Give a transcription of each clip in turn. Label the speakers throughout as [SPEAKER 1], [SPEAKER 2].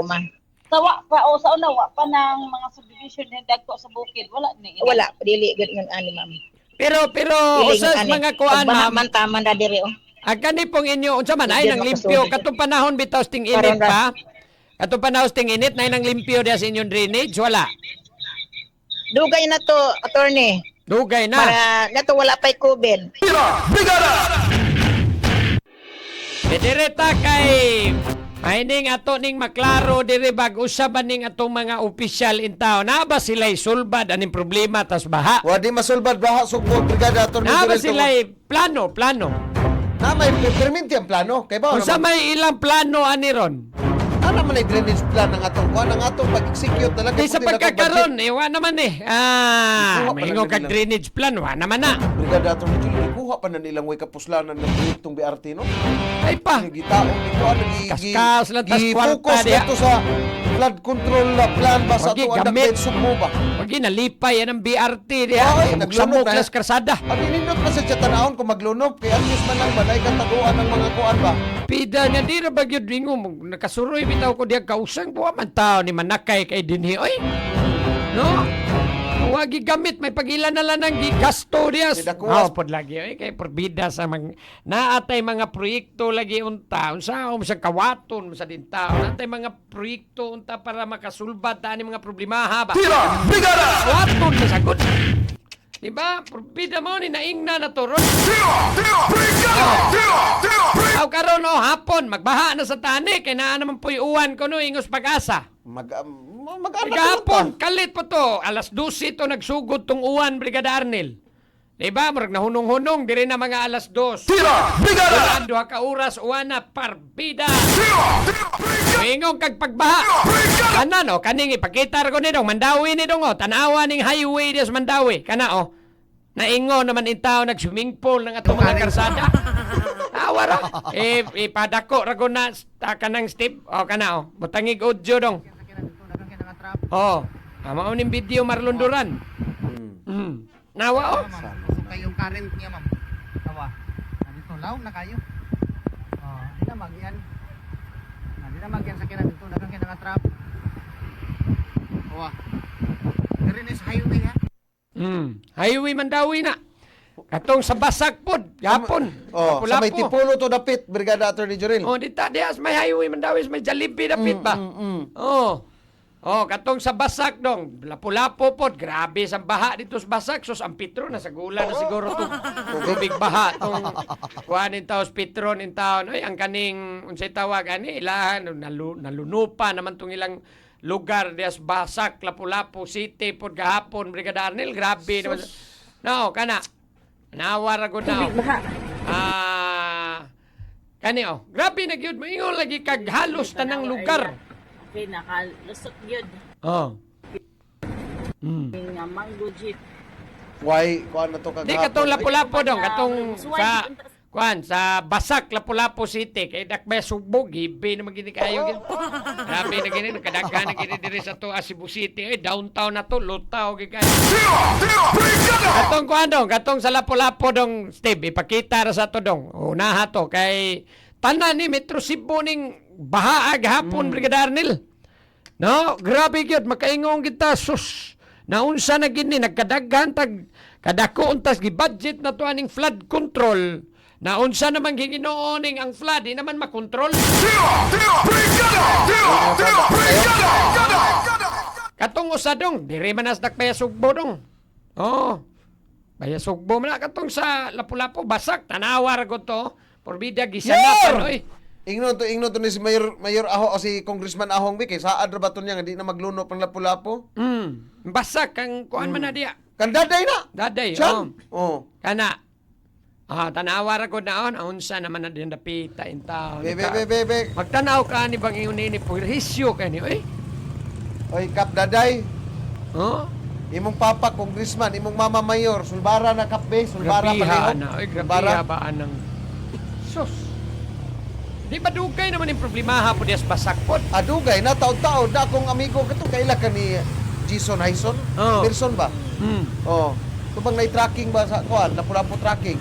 [SPEAKER 1] man.
[SPEAKER 2] Sawa pa o sa una wa pa ng mga subdivision ni dagko sa bukid wala ni.
[SPEAKER 1] Wala dili gud ngon ani ma'am.
[SPEAKER 3] Pero
[SPEAKER 1] Dili
[SPEAKER 3] usas
[SPEAKER 1] ngon ani.
[SPEAKER 3] mga kuan
[SPEAKER 1] Pag
[SPEAKER 3] ma'am.
[SPEAKER 1] man taman da diri oh.
[SPEAKER 3] Agani pong inyo unsa man ay
[SPEAKER 1] Diyan
[SPEAKER 3] nang limpyo
[SPEAKER 1] makasulod.
[SPEAKER 3] katong panahon bitaw ting init
[SPEAKER 1] Karon ra.
[SPEAKER 3] pa. Katong panahon ting init na nang limpyo diya sa inyong drainage wala.
[SPEAKER 1] Dugay na to attorney.
[SPEAKER 3] Dugay na.
[SPEAKER 1] Para nato wala pay COVID.
[SPEAKER 3] Direta kay Mining ato ning maklaro diri bag usaban ning atong mga opisyal in town. Na ba sila'y sulbad aning problema tas baha?
[SPEAKER 4] Wa di masulbad baha sugbog brigada ato
[SPEAKER 3] Na ba sila'y plano?
[SPEAKER 4] na may perminti ang plano kay ba
[SPEAKER 3] Unsa may ilang plano ani ron?
[SPEAKER 4] ana man ay drainage plan ng atong kuan ang atong pag-execute talaga
[SPEAKER 3] Di sa
[SPEAKER 4] puti na to
[SPEAKER 3] pagkakaroon, wa naman eh.
[SPEAKER 4] Ikuha pa
[SPEAKER 3] Mahingo
[SPEAKER 4] lang
[SPEAKER 3] kag
[SPEAKER 4] nila.
[SPEAKER 3] drainage plan, wa naman na.
[SPEAKER 4] budget. Brigada ato ni kuha pa na nilang way kapuslanan ng proyektong BRT no
[SPEAKER 3] Ay pa.
[SPEAKER 4] gitaon dito
[SPEAKER 3] Kaskas lang, tas
[SPEAKER 4] focus
[SPEAKER 3] kwarta diya.
[SPEAKER 4] dito sa flood control na plan ba sa
[SPEAKER 3] Wagi,
[SPEAKER 4] ato anak
[SPEAKER 3] gamit.
[SPEAKER 4] med sugmo ba
[SPEAKER 3] Wag nalipay yan ang BRT diya.
[SPEAKER 4] Ay,
[SPEAKER 3] Samok
[SPEAKER 4] naglunod na.
[SPEAKER 3] las karsada.
[SPEAKER 4] ang inindot pa sa tanahon kung maglunop kaya at least man lang ba dahil kataguan ng mga kuan ba
[SPEAKER 3] Pida nga di na bagyod bingo nakasuroy bitaw ko diya kausang buwa man tao ni manakay kay dinhi oy. No? Wagi gamit may pagilan na lang ng gigasto diya.
[SPEAKER 4] Sidakuwas.
[SPEAKER 3] Pod lagi oy kay porbida sa naatay mga proyekto lagi unta unsa sa kawaton sa dinta naatay mga proyekto unta para makasulbad ta ani mga problemaha ba. Kawaton na sagot. Diba? Porbida mo ni naingna na to ron. Aw karon hapon magbaha na sa tani kay naa naman puy uwan kuno ingos pag-asa.
[SPEAKER 4] mag-anak
[SPEAKER 3] Gahapon kalit po to alas 12 to nagsugod tong uwan Brigada Arnel. Diba? Murag nahunong-hunong diri na mga alas 2. Wala duha ka oras uwan na parbida. Ingong kag pagbaha. Kana no kaning ipakita ra ko ni dong Mandawi ni dong tanawa ning highway des Mandawi kana naingon naman in tao nag-swimming pool ng atong mga karsada. Awa ra. Ipadako ra ko na kanang Steve. Kana butangig audio dong. Mao ning video Marlon Nawa
[SPEAKER 5] Kayong current niya, ma'am. Tawa. Nandito, law na kayo. Di na magyan. Di na magyan sa kina dito. Dagang kina trap. Dari na sa highway, ha?
[SPEAKER 3] Highway Mandawi na. Katong sa Basak pod, gapon.
[SPEAKER 4] sa may Tipulo to dapit Brigada Attorney Jorel
[SPEAKER 3] Dita dias may highway Mandawi, may Jollibee dapit ba? Katong sa Basak dong, Lapu-Lapu pod, grabe sa baha dito sa Basak. Sus, ang Petro, nasa gula na siguro itong tubig baha. Itong kuhanin taos Petron in town. Ay, ang kaning, unsay tawag, ilahan, nalunupa naman itong ilang lugar dias Basak, Lapu-Lapu City pod gahapon, Brigada Arnel, grabe naman. No, kana, nawara ko na. Kani, grabe na gyud maingon lagi kag halos tanang lugar.
[SPEAKER 2] Okay, nakalusot yun. Nga mango jeep.
[SPEAKER 4] why kuan na to
[SPEAKER 3] Di katong Lapu-Lapu dong, katong sa Basak, Lapu-Lapu City, kay dakbay sugbog, gibe na magini kayo. Grabe na gini, nakadaghan na gini diri sa to Cebu City. Downtown na to, lutaw gikayo. Katong kuan dong, katong sa Lapu-Lapu dong, Steve, ipakita ra sa to dong. Unaha to, kay tanan ni Metro Cebu ning bahaag hapon, Brigada Arnel. No, grabe gyud makaingong kita sus. Naunsa na gini nagkadaghan tag kadako untas gi-budget na to aning flood control. Naunsa naman giginooning ang flood di naman makontrol. Katong usadong diri man nas dakbaya sugbo dong. Baya sugbo man katong sa Lapu-Lapu Basak tanawar ko to. Porbida gisanapan oy.
[SPEAKER 4] Ingnon to ni si Mayor Aho o si Congressman Ahong Bi kay saad ra ba to niya nga di na magluno pang Lapu-Lapu
[SPEAKER 3] Basak kang kuan man na diya.
[SPEAKER 4] kan daday na
[SPEAKER 3] Daday,
[SPEAKER 4] Siyan.
[SPEAKER 3] Kana. Tanawar ko na unsa naman na din dapita in town.
[SPEAKER 4] Bebe
[SPEAKER 3] Magtanaw ka ni bang iyon ni paghisyo ka ni oy.
[SPEAKER 4] oy kap daday
[SPEAKER 3] Oh,
[SPEAKER 4] imong papa congressman imong mama mayor sulbara na kapbe sulbara
[SPEAKER 3] grabiha
[SPEAKER 4] pareho
[SPEAKER 3] na. Oy,
[SPEAKER 4] Sulbara.
[SPEAKER 3] grabiha ba anang sus. Di ba dugay naman yung problemaha po diyas Basak pod?
[SPEAKER 4] adugay na taon-taon na akong amigo kato kaila ka ni Jason Hyson Person ba
[SPEAKER 3] Hmm.
[SPEAKER 4] tubang na tracking ba sa kuan Lapu-Lapu tracking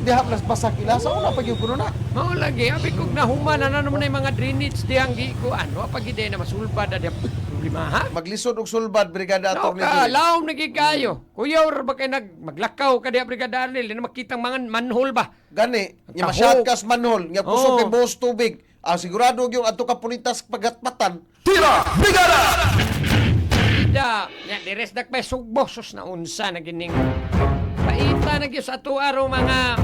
[SPEAKER 4] diha plus basak ila sa una pag yung kuno na.
[SPEAKER 3] Mao lagi, abi kog nahuman na naman yung mga drainage diyang gikuan. Wa pa gid na masulbad na problema ha.
[SPEAKER 4] Maglisod og sulbad Brigada
[SPEAKER 3] No
[SPEAKER 4] Atty.
[SPEAKER 3] ka,
[SPEAKER 4] Joel.
[SPEAKER 3] laom na gid kayo. Kuya or ba kay maglakaw ka diha Brigada Arnel, na makitang mga manhole ba?
[SPEAKER 4] Gani, nya
[SPEAKER 3] Tahog.
[SPEAKER 4] masyad kas manhol, nya kusog
[SPEAKER 3] Oo.
[SPEAKER 4] kay buhos tubig. Sigurado yung ato ka punitas pagatpatan.
[SPEAKER 3] Ida, nya dires dak pa sugbo sus na unsa na gining. Paita na gyud sa ato araw mga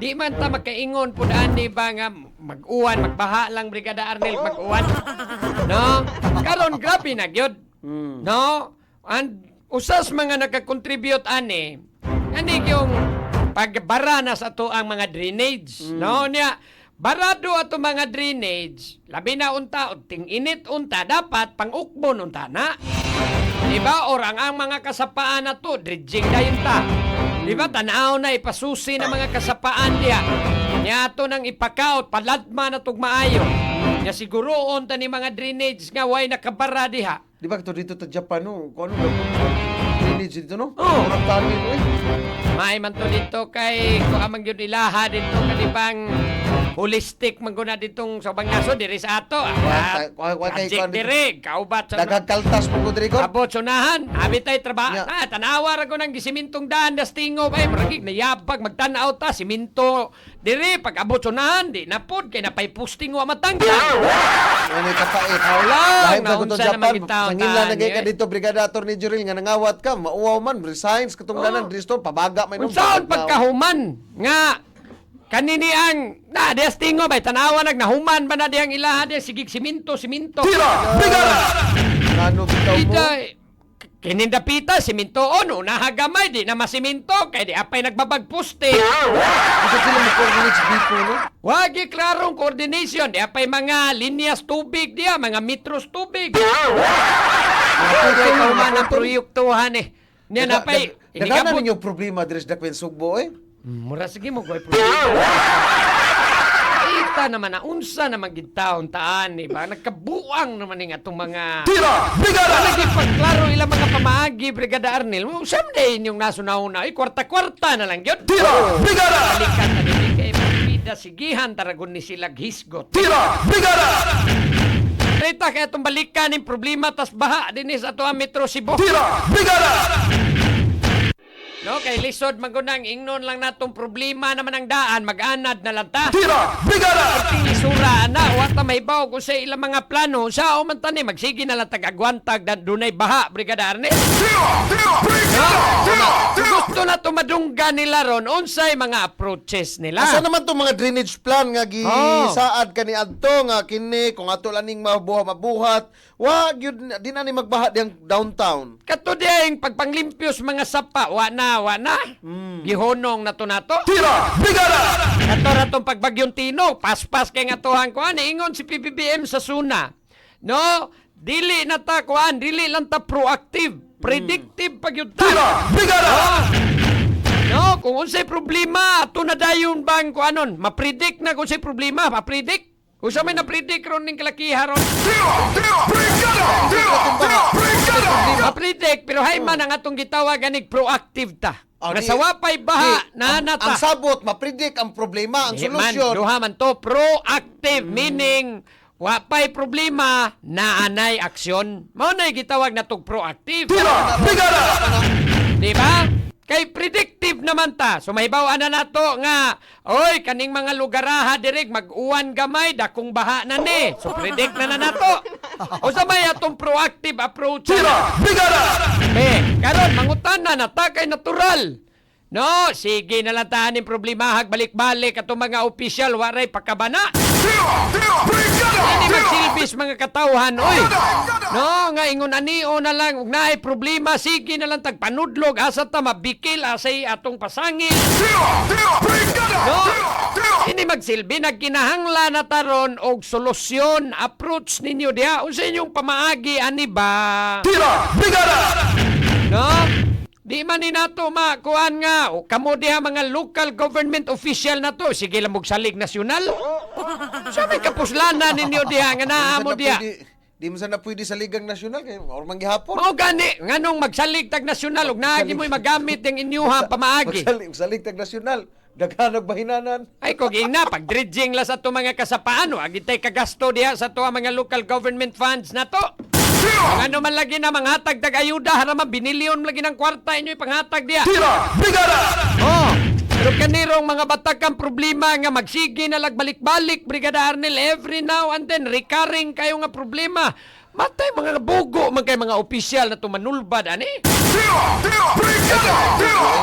[SPEAKER 3] di man ta makaingon pud ani ba nga mag-uwan, magbaha lang Brigada Arnel mag-uwan. No? Karon grabe na gyud. No? And usas mga nagka-contribute ani yung pagbara na sa ato ang mga drainage. No? Nya barado ato mga drainage, labi na unta, ting init unta, dapat pang-ukbon unta na. Diba? Or ang mga kasapaan na to, dredging dayon ta. Diba? Tanaw na ipasusi na mga kasapaan diya. Nya to nang ipakaot, paladma na tog maayo. Nya siguroon ta ni mga drainage nga way nakabara diha.
[SPEAKER 4] Di ba ito dito sa Japan, no? Kung ano ba? Drainage dito, no?
[SPEAKER 3] Oo.
[SPEAKER 4] Murag tanin, eh.
[SPEAKER 3] May man to dito kay ko amang gyud ilaha dito kanibang holistic man guna ditong sa Bangaso diri sa ato.
[SPEAKER 4] Wa kay
[SPEAKER 3] Project diri, kaubat sa
[SPEAKER 4] Daghang kaltas mo ko diri ko.
[SPEAKER 3] abot sunahan, abi tay trabaho.
[SPEAKER 4] Ya.
[SPEAKER 3] Tanawa ra ko nang gisimintong daan das tingob ay maragig nayabag magtan-aw ta siminto diri pag abot sunahan di na pod kay napay posting wa matanggal.
[SPEAKER 4] Ano kapait?
[SPEAKER 3] Lang,
[SPEAKER 4] Lahib na ko to
[SPEAKER 3] naunsa na
[SPEAKER 4] Japan.
[SPEAKER 3] magitaw
[SPEAKER 4] Sangila na kay ka
[SPEAKER 3] tani,
[SPEAKER 4] dito Brigada Atty. Joel nga nangawat ka, mauwaw man, resigns katungdanan dito, pabaga may nung.
[SPEAKER 3] Unsaon pagkahuman nga kanini ang na des tingob ay tanawa nagnahuman ba na diyang ilaha di sigig siminto.
[SPEAKER 4] Ano bitaw mo?
[SPEAKER 3] Ida, kinindapita, siminto ono, nahagamay, di na masiminto, kaya di apay nagbabagpuste.
[SPEAKER 4] Ito sila mo coordinates dito, no?
[SPEAKER 3] Wagi klarong coordination, di apay mga linyas tubig diya, mga metros tubig. Ikaw man ang proyektuhan eh. Niyan apay,
[SPEAKER 4] Nagana ninyo problema diri sa Dakwen Sugbo, eh?
[SPEAKER 3] mura sige mo, goy proyekto. Ita naman na, unsa naman gitaon taan, ba? Nagkabuang naman ng atong mga... Nagipagklaro ilang mga pamaagi, Brigada Arnel. Someday inyong nasunauna, kwarta-kwarta na lang yun. Balikan na din kay Pida Sigihan, taragon ni silag hisgot. Rita kaya itong balikan ng problema, tas baha din sa ato ang Metro Cebu. No, kay lisod magunang ingnon lang natong problema naman ang daan, mag-anad na lang ta. Kunting isura na, wata may baw kung sa ilang mga plano, sa man tani, magsige na lang tag-agwantag na dunay baha, Brigada Arnel. Kung gusto na tumadungga nila ron, unsay mga approaches nila.
[SPEAKER 4] Asa naman to mga drainage plan nga gisaad kani adto nga kini kung ato laning mabuhat, wa gyud di na ni magbaha diyang downtown.
[SPEAKER 3] Kato diyang pagpanglimpyos mga sapa, wa na. Gihonong na to nato. Kato ratong pagbagyong Tino, paspas kay nga tohang kuan, ingon si PBBM sa Suna. No, dili na ta kuan, dili lang ta proactive, predictive pagyud ta. No, kung unsay problema, ato na dayon bang kuanon, ma-predict na kung unsay problema, ma-predict. Kung sa may na-predict ron ning kalakiha ron. Ma-predict, pero hay man ang atong gitawag ganig proactive ta. Nasawa pa'y baha, nanata.
[SPEAKER 4] Ang sabot, mapredict ang problema, ang solusyon.
[SPEAKER 3] Duha man to, proactive, meaning wapay problema, naanay aksyon. Mao na'y gitawag na tong proactive. Di ba? Kay predictive naman ta. So mahibaw na nato nga, oy, kaning mga lugaraha direk mag-uwan gamay, dakong baha na ni. So predict na nato. O sa may atong proactive approach. Karon mangutan na nata kay natural. No, sige na lang tahan yung problema, balik-balik atong mga opisyal, waray pakabana. Hindi magsilbis mga katawhan, oy. No, nga ingon anio na lang, ug naay problema, sige na lang tagpanudlog, asa ta mabikil, asay atong pasangil. No, hindi magsilbi, nagkinahangla na taron og solusyon, approach ninyo diha. Unsa inyong pamaagi, ani ba? No? Di man ni nato makuan nga o kamo diha mga local government official na to sige lang mog salig nasyonal. Sa may kapuslanan ninyo diha nga naa mo diha.
[SPEAKER 4] Di mo sana pwede sa ligang nasyonal kay or manggihapon.
[SPEAKER 3] Mao gani nganong magsalig tag nasyonal ug naagi mo'y magamit ang inyuha pamaagi.
[SPEAKER 4] Salig tag nasyonal. Daghanag bahinanan.
[SPEAKER 3] Ay, kung ina, pag dredging la sa to mga kasapaan, wag itay kagasto diha sa to mga local government funds na to. Kung ano man lagi na mga hatag ayuda, haraman binilyon lagi ng kwarta inyo ipanghatag diha.
[SPEAKER 4] Tira! Brigada!
[SPEAKER 3] Oh, pero kanirong mga batakang problema nga magsige na lagbalik-balik, Brigada Arnel, every now and then, recurring kayo nga problema. Matay mga bugo, man kay mga opisyal na tumanulbad, ani?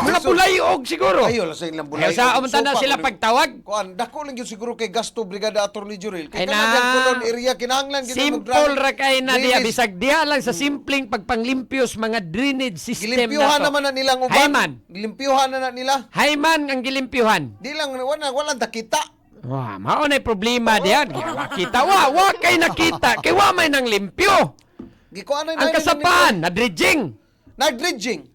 [SPEAKER 3] Mga pulayog siguro.
[SPEAKER 4] Ayo, sa ilang bulay.
[SPEAKER 3] Kaya sa amunta na sila pagtawag.
[SPEAKER 4] Kuan, dako lang yun siguro kay gasto Brigada Attorney Jurel.
[SPEAKER 3] Ay
[SPEAKER 4] Kay
[SPEAKER 3] na.
[SPEAKER 4] kanang kulon area, kinahanglan
[SPEAKER 3] Simple ra kay na diya, bisag diya lang sa simpleng pagpanglimpyos mga drainage system
[SPEAKER 4] Gilimpyuhan
[SPEAKER 3] na to.
[SPEAKER 4] naman na nilang uban.
[SPEAKER 3] Hayman.
[SPEAKER 4] Gilimpyuhan na nila.
[SPEAKER 3] Hayman ang gilimpyuhan.
[SPEAKER 4] Di lang, walang dakita.
[SPEAKER 3] Wah, mao na problema diyan. Kita wa kay nakita, kay wa may nang limpyo.
[SPEAKER 4] Gikuan na
[SPEAKER 3] Ang kasapaan na dredging.
[SPEAKER 4] Nag-dredging.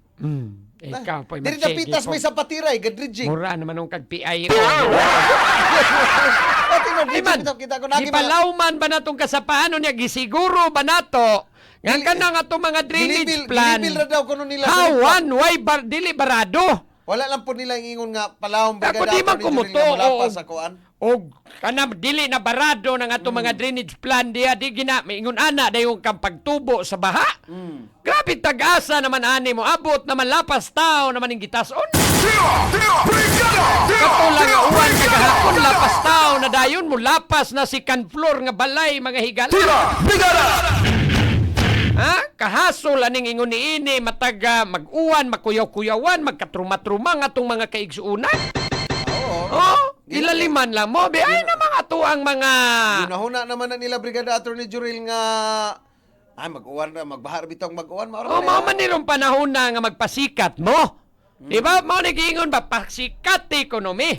[SPEAKER 3] Ikaw po
[SPEAKER 4] Dili na pitas may sapatiray, ga-dredging.
[SPEAKER 3] Mura naman ng kag-PI.
[SPEAKER 4] Pati na
[SPEAKER 3] Ay man,
[SPEAKER 4] kita ko nagi mga
[SPEAKER 3] gipalawman ba natong kasapaan niya gisiguro ba nato? Nga ka nga itong mga drainage plan.
[SPEAKER 4] Gilibil ra daw kuno nila.
[SPEAKER 3] Hawan, why dili barado?
[SPEAKER 4] Wala lang po nila ingon nga palawang
[SPEAKER 3] Ako
[SPEAKER 4] Brigada
[SPEAKER 3] di man
[SPEAKER 4] Attorney
[SPEAKER 3] kumuto,
[SPEAKER 4] Jurel nga
[SPEAKER 3] oo.
[SPEAKER 4] mulapas sa kuan.
[SPEAKER 3] O kana dili na barado ng atong mga drainage plan diya di gina maingon ana dayon kang pagtubo sa baha. Grabe tag-asa naman ani mo abot naman lapas tao naman ning gitason. Katulang nga uwan kagahapon lapas tao na dayon mo lapas na si floor nga balay mga higala. Ha? Kahasol aning ingon ni ini mataga mag-uwan, makuyaw-kuyawan, magkatruma-truma nga atong mga kaigsuunan. Oh, ilaliman lang mo. Be, ay na mga tuang mga...
[SPEAKER 4] Ginahuna naman na nila Brigada Attorney Jurel nga ay mag-uwan na, magbahar bitong mag-uwan.
[SPEAKER 3] Oh, mao man nilong panahon na nga magpasikat mo. Di ba? Mao nagiingon ba? Pasikat ekonomi.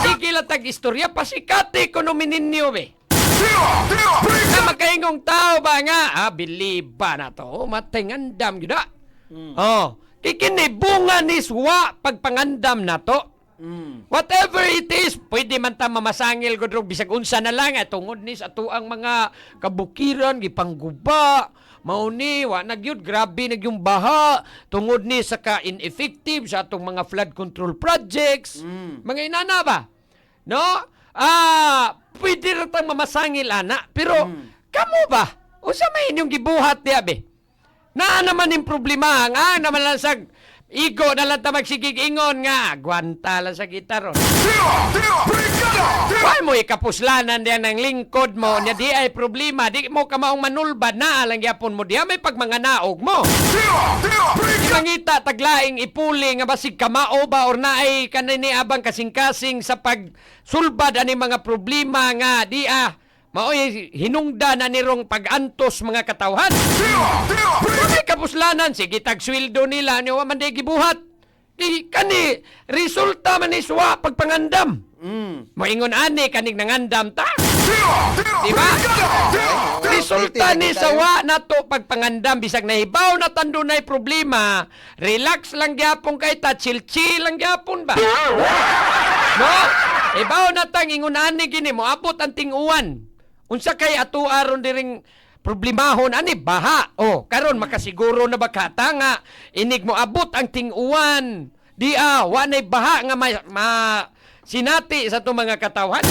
[SPEAKER 3] Sige lang tag-istorya, pasikat ekonomi ninyo, be. Na magkaingong tao ba nga? Biliba na to. Matengandam yun na. Oh. Kikini bunga ni suwa pagpangandam na to. Whatever it is, pwede man ta mamasangil ko bisag unsa na lang tungod ni sa tuang mga kabukiran gipangguba. Mauni wa nagyud grabe nagyung baha tungod ni sa ka ineffective sa atong mga flood control projects. Mga inana ba? No? Pwede rin tang mamasangil, ana. Pero, kamo ba? O sa may inyong gibuhat niya, be? Na naman yung problema, nga naman lang sa igo na lang ta magsigig-ingon nga. Gwanta lang sa gitaron. Why mo ikapuslanan diyan ng lingkod mo, niya di ay problema. Di mo ka maong manulbad na alang yapon mo diya, may pagmanganaog mo. Di mangita taglaing ipuli nga basig kamao ba or naay kanini abang kasing-kasing sa pagsulbad ani mga problema nga di maoy hinungda na nirong pag-antos mga katawhan. May kapuslanan sige tagsweldo nila ni wa man day gibuhat. Di kani resulta man ni suwa pagpangandam. Moingon ani kanig nangandam ta. Di ba? Resulta ni sawa na to pagpangandam bisag nahibaw na tandunay problema, relax lang gyapon kay ta, chill lang gyapon ba? No? Ibaw na tang ingon ani gini mo abot ang ting-uwan. Unsa kay ato aron diring problemahon ani baha. Oh, karon makasiguro na ba kata nga inig mo abot ang ting-uwan. Di wa nay baha nga sinati sa itong mga katawhan.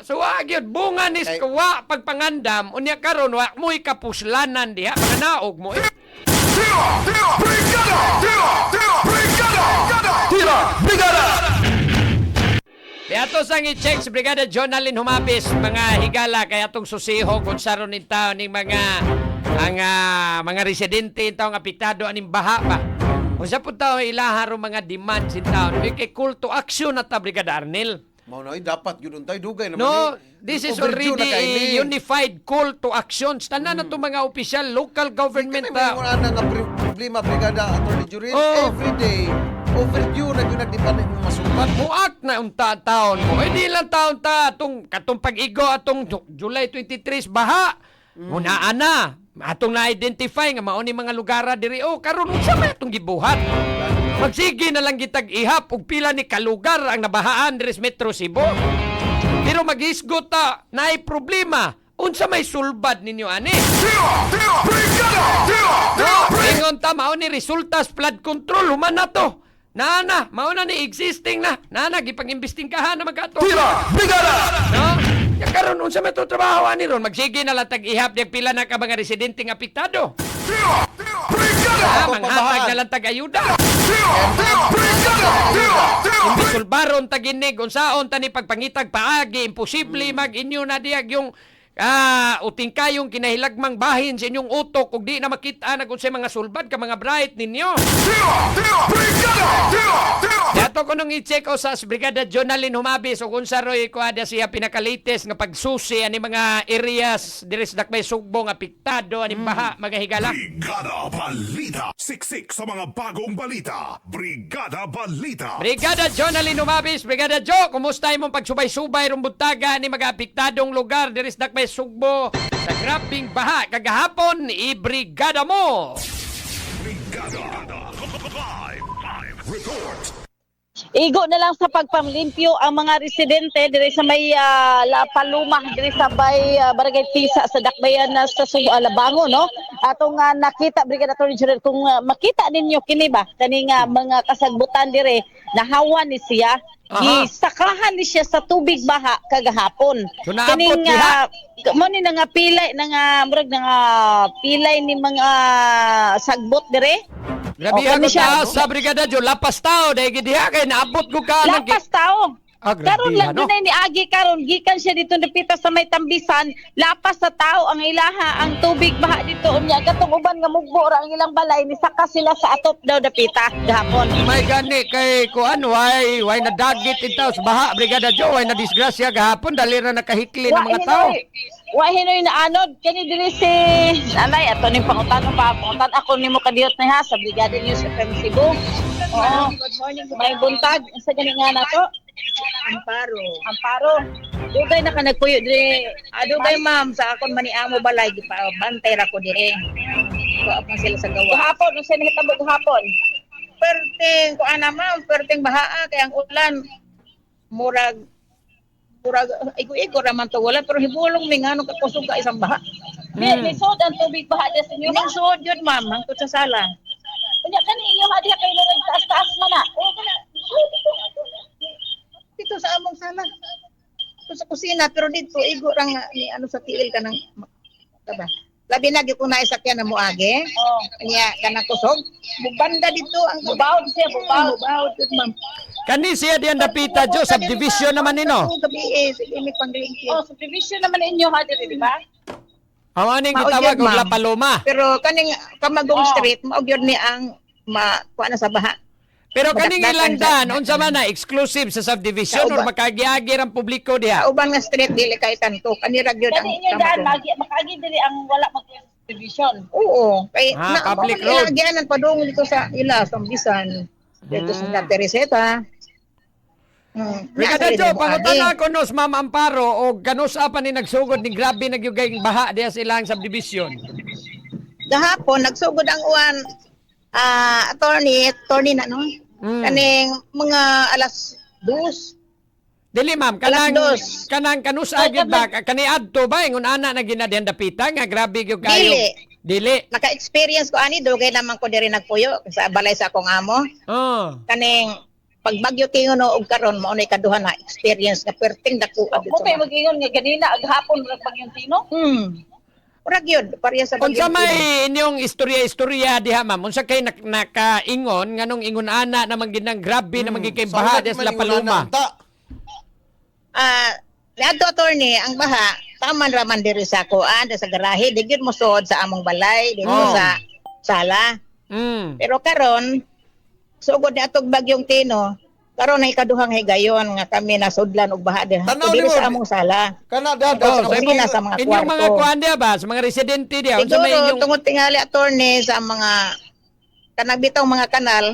[SPEAKER 3] So, agyod, bunga ni skawa pagpangandam, unya karon wa mo'y kapuslanan diha, mga naog mo eh. Kaya ito sang i-check si Brigada Jonalyn Humapis, mga higala, kaya itong susiho kung saron ng tao ng mga residente taong apektado aning baha ba. Kung sa po tao ilaharo mga demands in town, kay call to action na ta, Brigada Arnel.
[SPEAKER 4] Mao na dapat yun tayo dugay naman.
[SPEAKER 3] No, this is already a unified call to actions. Tanan na itong mga opisyal, local government.
[SPEAKER 4] Kami mga nga problema, Brigada Attorney Jurel, every day, overdue na yun nagdipan yung masumbat.
[SPEAKER 3] Muak na unta taon mo. Hindi lang taon ta. Katong pag-igo, atong July 23, baha. Munaan na. Atong na-identify nga mauni mga lugara diri. Karon unsa may atong gibuhat? Magsige na lang gitag ihap ug pila ni kalugar ang nabahaan diri sa Metro Cebu. Pero maghisgot ta naay problema. unsa may sulbad ninyo ani? No, ingon ta mao ni resultas flood control human na to. Nana, mao na ni existing na. Nana gipang-imbestigahan na magkato. No? Ya karon unsa may to trabaho ani ron? Magsige na lang tag-ihap di pila na ka mga residente nga apektado. Manghatag na lang tag-ayuda. Imbis sulbaron taginig unsaon tani pagpangitag paagi imposible mag-inyo na diag yung uting kayong kinahilagmang bahin sa inyong utok kung di na makita na kung sa mga sulbad ka mga bright ninyo. Dato ko nung i-check o sa Brigada Jonalyn Humabis o kung sa roy ko ada siya pinakalites nga pagsusi ani mga areas diris dakmay sugbong apektado ani baha magahigala.
[SPEAKER 6] Brigada Balita. Siksik sa mga bagong balita. Brigada Balita.
[SPEAKER 3] Brigada Jonalyn Humabis, Brigada Jo, kumusta imong pagsubay-subay rumbutaga ni mga apektadong lugar diris dakmay Sugbo sa grabing baha kagahapon i-brigada mo.
[SPEAKER 6] Brigada. Live report.
[SPEAKER 2] Igo na lang sa pagpamlimpyo ang mga residente diri sa may Lapaluma diri sa Barangay Tisa sa Dakbayan na sa Labango no. Atong nakita Brigada Attorney General kung makita ninyo kini ba kaning mga kasagbutan diri nahawan ni siya. Gisakahan ni siya sa tubig baha kagahapon.
[SPEAKER 3] So, naabot diha?
[SPEAKER 2] Mo ni nga pilay murag pilay ni mga sagbot dire.
[SPEAKER 3] Grabe
[SPEAKER 2] Okay,
[SPEAKER 3] ako
[SPEAKER 2] siya,
[SPEAKER 3] sa Brigada Jo, lapas tao dahil gidiha kay naabot ko ka
[SPEAKER 2] Lapas tao.
[SPEAKER 3] grabe
[SPEAKER 2] Karon lang
[SPEAKER 3] no?
[SPEAKER 2] dunay ni agi karon gikan siya dito napita sa may tambisan lapas sa tao ang ilaha ang tubig baha dito unya katong uban nga mugbo ra ang ilang balay ni saka sila sa atop daw dapita gahapon.
[SPEAKER 3] May gani kay kuan why nadagit itaw sa baha Brigada Jo, why na disgrasya gahapon dali ra nakahikli ng mga tao.
[SPEAKER 2] Wa hinoy na anod kani diri si anay ato ning pangutan ako nimo kadiyot na ha sa Brigada News FM Cebu. Oo.
[SPEAKER 1] Good morning.
[SPEAKER 2] May buntag sa gani nga nato. Amparo.
[SPEAKER 1] Dugay na ka nagpuyo dire. Dugay ma'am sa akon maniamo balay di pa bantay ra ko dire. So apa sila sa gawa.
[SPEAKER 2] Gahapon unsa nahitabo gahapon?
[SPEAKER 1] Perting ko ana ma'am, perting bahaa kay ang ulan murag igo-igo ra man to wala pero hibulong mi ngano ka kusog ka isang baha.
[SPEAKER 2] May sod ang tubig baha dyan sa inyo.
[SPEAKER 1] Ning suod yun ma'am, hangtod sa sala.
[SPEAKER 2] Kanya kani inyo hadi kay nagtaas-taas man na.
[SPEAKER 1] Dito sa among sala. Dito sa kusina pero dito igo ra nga ni ano sa tiil ka ng ba. Labi na gyud ko na isakyan na moage.
[SPEAKER 2] Oh.
[SPEAKER 1] Niya kanang kusog. Bubanda dito ang
[SPEAKER 2] Bubawd siya, bubawd.
[SPEAKER 1] Bubawd yun ma'am.
[SPEAKER 3] Kani siya diyan dapita Jo, subdivision naman nino.
[SPEAKER 1] Gabi sige mi pangringki.
[SPEAKER 2] Oh, subdivision naman inyo hadi di ba?
[SPEAKER 3] Ang aning
[SPEAKER 1] Mao
[SPEAKER 3] gitawag
[SPEAKER 1] gyud,
[SPEAKER 3] og
[SPEAKER 1] ma'am.
[SPEAKER 3] Lapaluma.
[SPEAKER 1] Pero kaning Kamagong
[SPEAKER 2] Oh.
[SPEAKER 1] Street mao gyud ni ang kuha na sa baha.
[SPEAKER 3] Pero kaning
[SPEAKER 1] Madakdakan
[SPEAKER 3] ilang
[SPEAKER 1] sa-
[SPEAKER 3] unsa man na exclusive sa subdivision or
[SPEAKER 1] Kauban.
[SPEAKER 3] makagiagi ang publiko diha?
[SPEAKER 1] Uban nga street dili kay tanto kanira gyud ang
[SPEAKER 2] Kani inyo daan
[SPEAKER 1] Kamagong.
[SPEAKER 2] makagi diri ang wala mag-subdivision.
[SPEAKER 1] Oo, kay
[SPEAKER 3] Public road.
[SPEAKER 1] Gianan padung dito sa ila sa Bisan. Dito sa Santa Teresita.
[SPEAKER 3] Brigada Jo, pangutana ko nos Ma'am Amparo o ganusa pa ni nagsugod ni grabe nagyugay baha diha sa ilang subdivision.
[SPEAKER 1] Gahapon nagsugod ang uwan attorney na no. Kaning mga alas 2.
[SPEAKER 3] Dili ma'am, kanang
[SPEAKER 1] Alas 2.
[SPEAKER 3] kanang kanusa gyud ba kani adto ba ingon ana na ginadyan dapita nga grabe gyud kayo. Dili.
[SPEAKER 1] Naka-experience ko ani dugay naman ko diri nagpuyo sa balay sa akong amo.
[SPEAKER 3] Oh.
[SPEAKER 1] Kaning pag bagyo tingon og karon mao na ikaduha na experience nga perting dako
[SPEAKER 2] Mo kay mag-ingon nga ganina aghapon ra pag yung tino.
[SPEAKER 1] Ura gyud pareha sa
[SPEAKER 3] Unsa
[SPEAKER 1] Bagyong
[SPEAKER 3] may inyong istorya diha ma'am? Unsa kay nakaingon nganong ingon ana naman ginang grabe naman gikay baha diha sa Lapaluma.
[SPEAKER 1] Niadto attorney ang baha taman raman diri sa kuan sa garahe di gyud mo sud sa among balay dito
[SPEAKER 3] Oh.
[SPEAKER 1] sa sala. Pero karon sugod ni atog Bagyong Tino karon na ikaduhang higayon nga kami nasudlan og baha diri
[SPEAKER 4] Tanaw
[SPEAKER 1] diri
[SPEAKER 4] nimo,
[SPEAKER 1] sa among sala.
[SPEAKER 4] Kana dada
[SPEAKER 3] Oh,
[SPEAKER 1] sa kusina, sa mga
[SPEAKER 3] inyong mga
[SPEAKER 1] kwarto.
[SPEAKER 3] kuan diha ba sa mga residente diha unsa may
[SPEAKER 1] Siguro
[SPEAKER 3] inyong
[SPEAKER 1] tungod tingali attorney sa mga kanang bitong mga kanal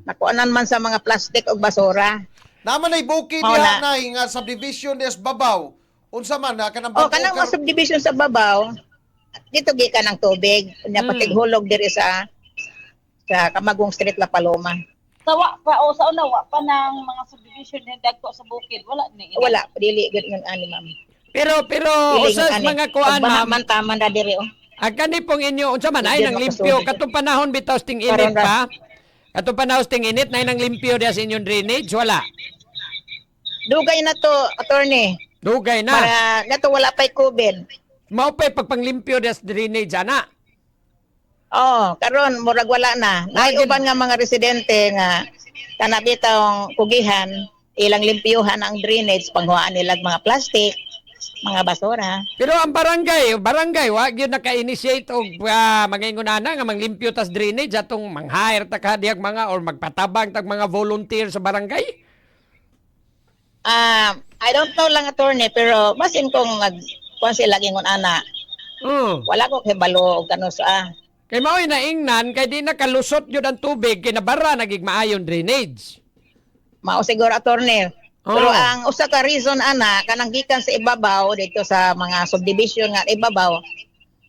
[SPEAKER 1] nakuanan man sa mga plastic og basura.
[SPEAKER 4] naman ay bukid
[SPEAKER 1] Mao
[SPEAKER 4] diha
[SPEAKER 1] na.
[SPEAKER 4] na nga subdivision des babaw. Unsa man na kanang
[SPEAKER 1] O kanang mga subdivision sa babaw dito gikan ang tubig unya patighulog diri sa Kamagong Street Lapaloma.
[SPEAKER 2] Sawa pa o sa una wa pa ng mga subdivision ni dagko sa bukid wala ni.
[SPEAKER 1] Wala dili gyud ngon ani ma'am.
[SPEAKER 3] Pero
[SPEAKER 1] Piling
[SPEAKER 3] usas
[SPEAKER 1] ani.
[SPEAKER 3] mga kuan
[SPEAKER 1] Pagbaha
[SPEAKER 3] ma'am.
[SPEAKER 1] man taman na diri oh.
[SPEAKER 3] Ang kani pong inyo unsa man ay
[SPEAKER 1] Hindi
[SPEAKER 3] nang
[SPEAKER 1] makasulod.
[SPEAKER 3] limpyo katong panahon bitaw ting init
[SPEAKER 1] Karon ra.
[SPEAKER 3] pa. Katong panahon ting init na nang limpyo diya sa inyong drainage wala.
[SPEAKER 1] Dugay na to, attorney.
[SPEAKER 3] Dugay na.
[SPEAKER 1] Para nato wala pa'y COVID.
[SPEAKER 3] Mao pa'y pagpanglimpyo diya sa drainage ana.
[SPEAKER 1] Oh, karon murag wala na. Nay uban nga mga residente nga kanabitang kugihan, ilang limpyuhan ang drainage panghuaan nila mga plastic, mga basura.
[SPEAKER 3] Pero ang barangay wa gyud naka-initiate og mangingon ana nga manglimpyo tas drainage atong mang-hire ta kadiyag mga or magpatabang tag mga volunteer sa barangay.
[SPEAKER 1] I don't know lang attorney pero basin kong kuan sila gingon ana. Wala ko kibalo og kano sa
[SPEAKER 3] Kay mao'y naingnan kay di nakalusot gyud ang tubig kay nabara nagig maayon drainage.
[SPEAKER 1] mao siguro attorney.
[SPEAKER 3] Oh.
[SPEAKER 1] Pero ang usa ka reason ana kanang gikan sa ibabaw dito sa mga subdivision nga ibabaw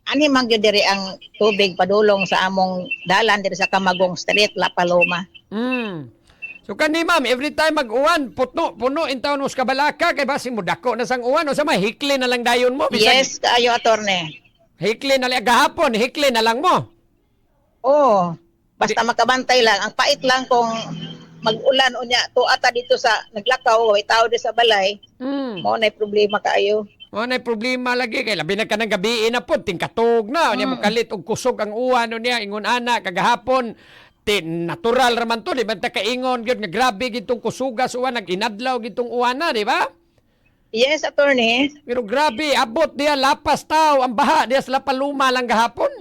[SPEAKER 1] ani man gyud diri ang tubig padulong sa among dalan diri sa Camagong Street, La Paloma.
[SPEAKER 3] So kani ma'am, every time mag-uwan, puno in taon mo sa kabalaka, kay basi mo dako na sang uwan, o sa may hikli na lang dayon mo. Bisag,
[SPEAKER 1] Yes, kaayo attorney.
[SPEAKER 3] Hikli na lang, gahapon, hikli na lang mo.
[SPEAKER 1] Oo. Basta makabantay lang. Ang pait lang kung mag-ulan unya tuata dito sa naglakaw, way tao di sa balay, mao nay problema kaayo.
[SPEAKER 3] O na problema lagi, kay labi na ka ng gabi na po, tingkatog na, niya mo kalit og kusog ang uwan, niya, ingon ana, kagahapon, natural raman to, di ba ta kaingon gyud nga grabe gitong kusuga sa uwan, nag-inadlaw gitong uwan na, di ba?
[SPEAKER 1] Yes, attorney.
[SPEAKER 3] Pero grabe, abot diya lapas tao ang baha diya sa Lapaluma lang gahapon.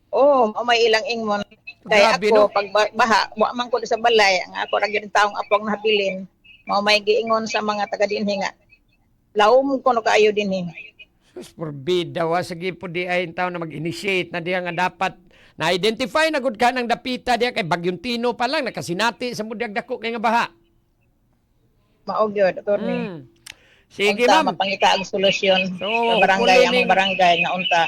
[SPEAKER 1] Oo, may ilang ingmon. Kaya
[SPEAKER 3] Grabe,
[SPEAKER 1] ako,
[SPEAKER 3] no?
[SPEAKER 1] pag baha, wa man ko sa balay, ang ako ra gyud taong apong nabilin, mao may giingon sa mga taga dinhi nga. Laom ko no kaayo dinhi.
[SPEAKER 3] Sus, forbida wa sige po di ay tao na mag-initiate na diya nga dapat na-identify na gud ka ng dapita diya kay Bagyong Tino pa lang nakasinati sa mudyag dako kay nga baha.
[SPEAKER 1] Mao gyud, attorney.
[SPEAKER 3] Sige
[SPEAKER 1] Unta,
[SPEAKER 3] ma'am.
[SPEAKER 1] mapangita ang solusyon
[SPEAKER 3] So,
[SPEAKER 1] sa barangay, ang
[SPEAKER 3] ulining-
[SPEAKER 1] mga barangay nga unta.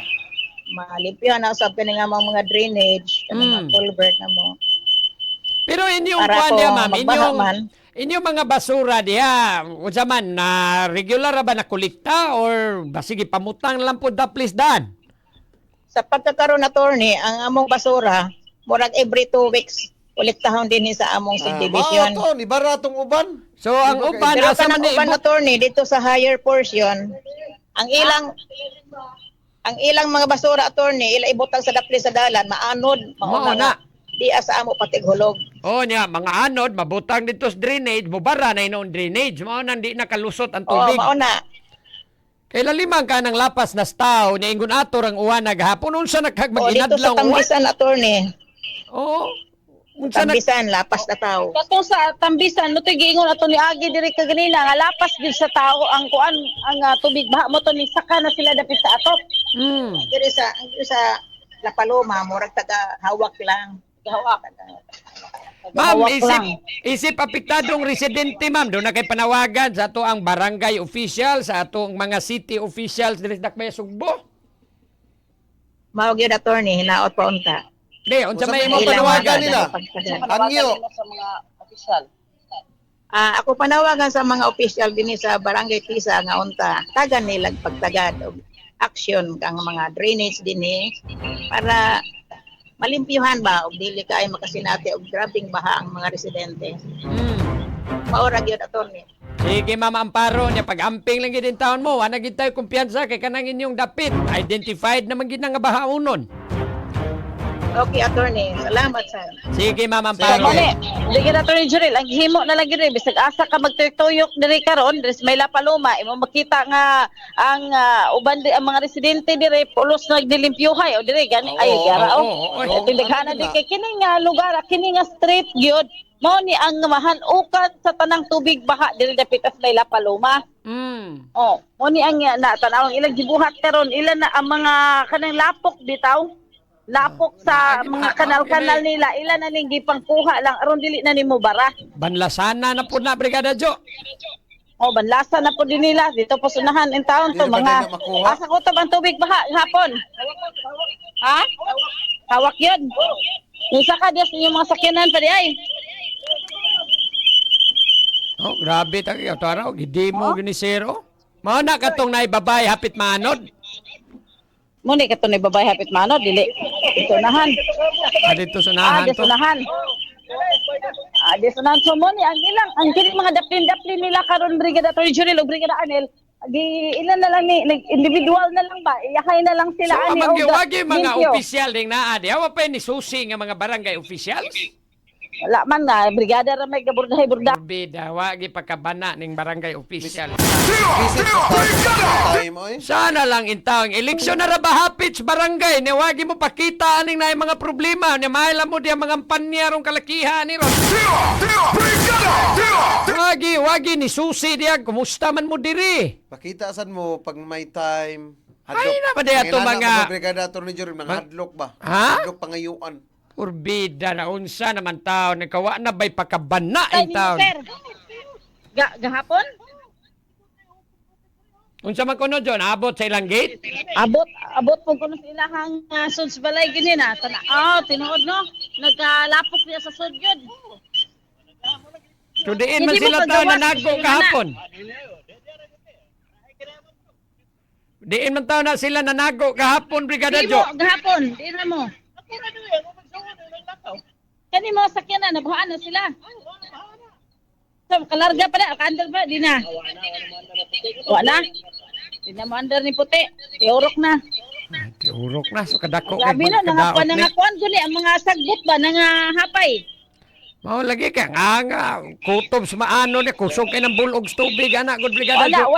[SPEAKER 1] Malimpyo na usab kini nga mga drainage, kanang mga culvert na mo.
[SPEAKER 3] Pero inyong
[SPEAKER 1] Para
[SPEAKER 3] kuan
[SPEAKER 1] kung
[SPEAKER 3] diya ma'am,
[SPEAKER 1] magbaha man.
[SPEAKER 3] inyong mga basura diya, unsa man na regular ra ba na kolekta or basige pamutang lang po daplis dan?
[SPEAKER 1] Sa pagkakaroon attorney, ang among basura, murag every 2 weeks, uliktahon din sa among subdivision.
[SPEAKER 4] Mao to, ni baratong uban.
[SPEAKER 3] So ang uban
[SPEAKER 1] Pero
[SPEAKER 3] asa man
[SPEAKER 1] kanang
[SPEAKER 3] ni
[SPEAKER 1] uban attorney dito sa higher portion, ang ilang mga basura attorney, ila ibutang sa dapli sa dalan, maanod,
[SPEAKER 3] Mao
[SPEAKER 1] mauna
[SPEAKER 3] na.
[SPEAKER 1] di asa amo patighulog.
[SPEAKER 3] Oh niya, mga anod, mabutang dito sa drainage, mubara na inoon drainage, mao nang di nakalusot ang
[SPEAKER 1] Oh,
[SPEAKER 3] tubig.
[SPEAKER 1] mauna.
[SPEAKER 3] Kaya limang ka ng lapas na staw, niya ingon ator ang uwan naghapon, unsa
[SPEAKER 1] O dito
[SPEAKER 3] nagkag-inadlaw
[SPEAKER 1] sa
[SPEAKER 3] uwan?
[SPEAKER 1] Tambisan attorney,
[SPEAKER 3] Oo. Unsa nag
[SPEAKER 1] Tambisan, lapas na tao.
[SPEAKER 2] Katong sa Tambisan, no giingon ato ni Agi diri ka ganina nga lapas gid sa tao ang kuan ang tubig baha mo to ni saka na sila dapit sa atop.
[SPEAKER 1] Diri sa La Paloma, murag taga hawak lang. Hawak.
[SPEAKER 3] Ma'am,
[SPEAKER 2] Hawak lang.
[SPEAKER 3] isip apektadong residente, ma'am. Doon na kay panawagan sa ato ang barangay official, sa atong mga city officials diri sa Dakbayan, Sugbo.
[SPEAKER 1] Mao gyud attorney, hinaot pa unta.
[SPEAKER 3] Di, unsa may
[SPEAKER 4] Mo
[SPEAKER 3] imo
[SPEAKER 1] Ilang
[SPEAKER 3] panawagan
[SPEAKER 1] mga
[SPEAKER 3] nila?
[SPEAKER 4] Angyo.
[SPEAKER 2] sa mga opisyal.
[SPEAKER 1] Ako panawagan sa mga opisyal dinhi sa Barangay Tisa nga unta, tagan nila pagtagad og action kang mga drainage dinhi para malimpyuhan ba og dili kay makasinati og grabing baha ang mga residente. Maura gyud attorney.
[SPEAKER 3] Sige, Ma'am Amparo, niya pag-amping lang gid taon mo, ana gid tayo kumpiyansa kay kanang inyong dapit. Identified naman gid nga bahaunon.
[SPEAKER 1] Okay attorney, salamat sa.
[SPEAKER 3] Sige, Ma'am
[SPEAKER 2] So,
[SPEAKER 3] Amparo.
[SPEAKER 2] mali, dili na to ni Jurel, ang himo na lang gid bisag asa ka magtuyok diri karon, diri sa may La Paloma, imo makita nga ang uban ang mga residente diri pulos nagdilimpyuhay o diri gani ay gara o. Tindighanan di kay kini nga lugar, kini nga street gyud. Mao ni ang mahanukan sa tanang tubig baha diri dapit sa may La Paloma. Oh, mo ni ang natanawang ilang gibuhat karon, ilan na ang mga kanang lapok bitaw. Lapok sa mga kanal-kanal nila, ilan na ning gipangkuha lang aron dili na nimo bara.
[SPEAKER 3] Banlasana na po na, Brigada Jo.
[SPEAKER 2] Oh, banlasa na po din nila dito po sunahan in town to
[SPEAKER 4] Dili ba
[SPEAKER 2] mga
[SPEAKER 4] na makuha?
[SPEAKER 2] asa ko to bang tubig baha hapon. Ha? Hawak yun. Yung saka Diyos yung mga sakyanan pa di ay.
[SPEAKER 3] Oh, grabe tayo. Ito araw, gidi mo ginisero. Mao na katong naibabay hapit manod.
[SPEAKER 2] Muni ka to ni babay hapit mano dili. Itunahan.
[SPEAKER 3] Dito sa nahan to.
[SPEAKER 2] Disunahan. Disunahan so muni ang kini mga daplin nila karon Brigada Attorney Jurel ug Brigada Arnel. Ilan na lang ni individual na lang ba? Iyahay na lang sila
[SPEAKER 3] So,
[SPEAKER 2] ani
[SPEAKER 3] magiwagi mga
[SPEAKER 2] limpyo.
[SPEAKER 3] opisyal ding naa. Di awa pa ni susi nga mga barangay officials.
[SPEAKER 2] Wala man nga brigada ra may gaburdahay-burda.
[SPEAKER 3] Bida, wagi pagkabana ning barangay official.
[SPEAKER 4] Visit sa time, oy.
[SPEAKER 3] Sana lang intawang eleksyon na ra ba hapit sa barangay ni wagi mo pakita aning na mga problema ni maila mo diya mga panyarong kalakihan ni ron. Wagi ni susi diya kumusta man mo diri.
[SPEAKER 4] Pakita saan mo pag may time.
[SPEAKER 3] Ay, naman diya to mga-
[SPEAKER 4] Brigada Attorney General, mga hadlok ba?
[SPEAKER 3] Ha?
[SPEAKER 4] Hadlok pangayuan.
[SPEAKER 3] Urbida na unsa naman tao ni kawa na bay pakabana
[SPEAKER 2] Ay,
[SPEAKER 3] in taon.
[SPEAKER 2] sir. Gahapon?
[SPEAKER 3] Unsa man kuno John abot sa ilang gate?
[SPEAKER 2] Abot po kuno sa ilahang suds balay gini na. Tinuod no. Nagkalapok niya sa sud yun.
[SPEAKER 3] So diin man
[SPEAKER 2] Hindi mo
[SPEAKER 3] sila tao
[SPEAKER 2] paggawas,
[SPEAKER 3] nanago
[SPEAKER 2] wala na.
[SPEAKER 3] kahapon. Diin man tao na sila nanago kahapon Brigada
[SPEAKER 2] Di mo,
[SPEAKER 3] Jo.
[SPEAKER 2] gahapon. Di na mo. Kani mo sakyan na, nabuhaan na sila. So, kalarga pa na, kaandar pa, di na. Wala. Di na mo andar ni puti. Tiurok na.
[SPEAKER 3] Tiurok na so kadako
[SPEAKER 2] Grabe na, nangakuan na ngakuan ko ni ang mga sagbot ba, hapay.
[SPEAKER 3] Mao lagi ka nga kutob sa maano ni kusog kay ng bulog sa tubig ana good Brigada
[SPEAKER 2] Wala,
[SPEAKER 3] Jo.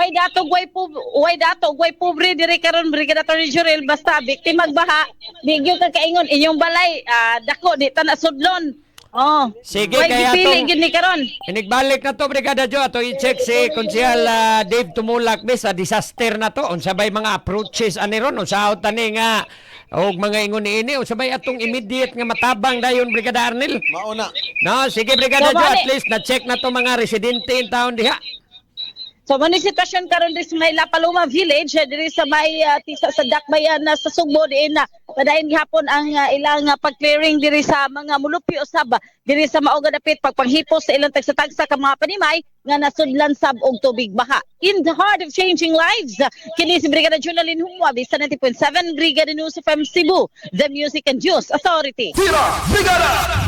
[SPEAKER 2] way pobre diri karon Brigada Attorney Jurel basta biktima magbaha. Bigyo ka kaingon inyong balay, dako di ta nasudlon. Oh.
[SPEAKER 3] Sige,
[SPEAKER 2] way
[SPEAKER 3] kaya
[SPEAKER 2] gipili
[SPEAKER 3] tong-
[SPEAKER 2] gyud ni karon.
[SPEAKER 3] Inigbalik na to Brigada Jo ato i-check si Konsyal Dave Tumulak sa disaster na to unsa bay mga approaches ani ron unsa tani nga og mga ingon niini unsa bay atong immediate nga matabang dayon Brigada Arnel.
[SPEAKER 4] Mauna.
[SPEAKER 3] No, sige Brigada
[SPEAKER 2] So,
[SPEAKER 3] Jo
[SPEAKER 2] bali.
[SPEAKER 3] at least na-check na to mga residente in town diha.
[SPEAKER 2] So mo ni sitwasyon karon diri sa may La Paloma Village diri sa may tisa sa Dakbayan na sa Sugbo diin na padayon gihapon ang ilang pag-clearing diri sa mga mulupi usab diri sa maoga dapit pagpanghipos sa ilang tagsa-tagsa ka mga panimay nga nasudlan sab og tubig baha. In the heart of changing lives, kini si Brigada Junalyn Humwa sa 90.7 Brigada News FM Cebu, the Music and News Authority.
[SPEAKER 6] Brigada!